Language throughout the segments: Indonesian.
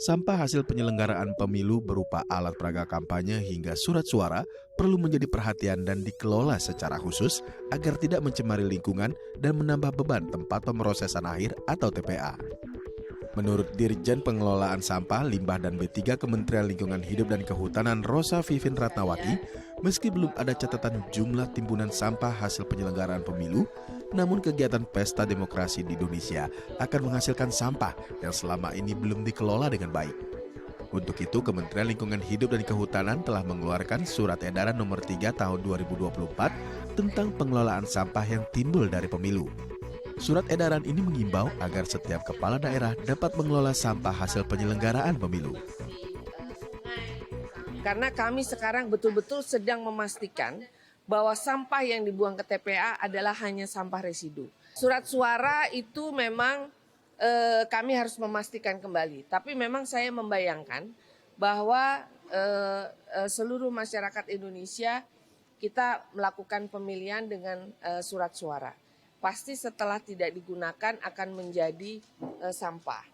Sampah hasil penyelenggaraan pemilu berupa alat peraga kampanye hingga surat suara perlu menjadi perhatian dan dikelola secara khusus agar tidak mencemari lingkungan dan menambah beban tempat pemrosesan akhir atau TPA. Menurut Dirjen Pengelolaan Sampah, Limbah dan B3 Kementerian Lingkungan Hidup dan Kehutanan Rosa Vivin Ratnawati, meski belum ada catatan jumlah timbunan sampah hasil penyelenggaraan pemilu, namun kegiatan pesta demokrasi di Indonesia akan menghasilkan sampah yang selama ini belum dikelola dengan baik. Untuk itu, Kementerian Lingkungan Hidup dan Kehutanan telah mengeluarkan Surat Edaran Nomor 3 Tahun 2024 tentang pengelolaan sampah yang timbul dari pemilu. Surat edaran ini mengimbau agar setiap kepala daerah dapat mengelola sampah hasil penyelenggaraan pemilu. Karena kami sekarang betul-betul sedang memastikan bahwa sampah yang dibuang ke TPA adalah hanya sampah residu. Surat suara itu memang kami harus memastikan kembali. Tapi memang saya membayangkan bahwa seluruh masyarakat Indonesia kita melakukan pemilihan dengan surat suara. Pasti setelah tidak digunakan akan menjadi sampah.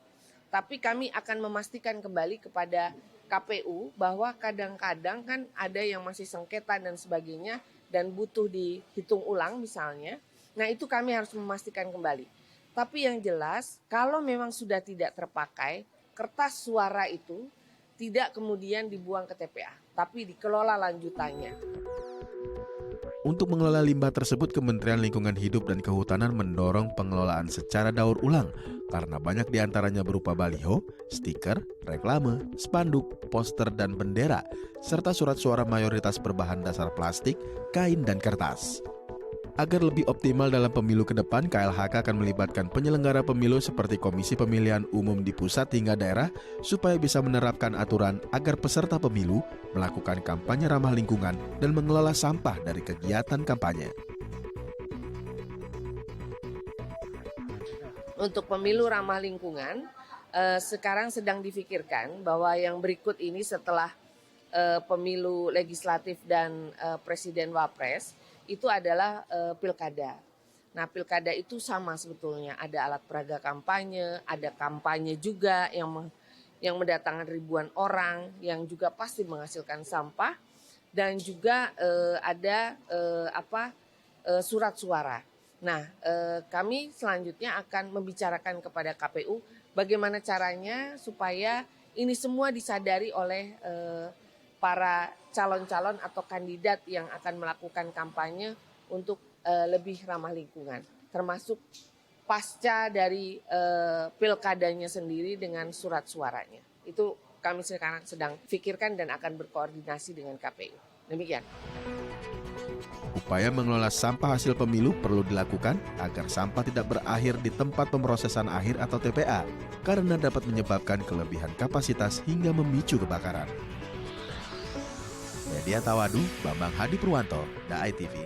Tapi kami akan memastikan kembali kepada KPU bahwa kadang-kadang kan ada yang masih sengketa dan sebagainya dan butuh dihitung ulang misalnya. Nah itu kami harus memastikan kembali. Tapi yang jelas kalau memang sudah tidak terpakai, kertas suara itu tidak kemudian dibuang ke TPA, tapi dikelola lanjutannya. Untuk mengelola limbah tersebut, Kementerian Lingkungan Hidup dan Kehutanan mendorong pengelolaan secara daur ulang karena banyak diantaranya berupa baliho, stiker, reklame, spanduk, poster, dan bendera, serta surat suara mayoritas berbahan dasar plastik, kain, dan kertas. Agar lebih optimal dalam pemilu ke depan, KLHK akan melibatkan penyelenggara pemilu seperti Komisi Pemilihan Umum di pusat hingga daerah supaya bisa menerapkan aturan agar peserta pemilu melakukan kampanye ramah lingkungan dan mengelola sampah dari kegiatan kampanye. Untuk pemilu ramah lingkungan, sekarang sedang difikirkan bahwa yang berikut ini setelah pemilu legislatif dan presiden wapres, itu adalah pilkada. Nah pilkada itu sama sebetulnya, ada alat peraga kampanye, ada kampanye juga yang mendatangkan ribuan orang, yang juga pasti menghasilkan sampah, dan juga ada surat suara. Nah kami selanjutnya akan membicarakan kepada KPU bagaimana caranya supaya ini semua disadari oleh para calon-calon atau kandidat yang akan melakukan kampanye untuk lebih ramah lingkungan, termasuk pasca dari pilkadanya sendiri dengan surat suaranya. Itu kami sekarang sedang pikirkan dan akan berkoordinasi dengan KPU. Demikian. Upaya mengelola sampah hasil pemilu perlu dilakukan agar sampah tidak berakhir di tempat pemrosesan akhir atau TPA, karena dapat menyebabkan kelebihan kapasitas hingga memicu kebakaran. Media Tawadu, Bambang Hadi Purwanto, DAI TV.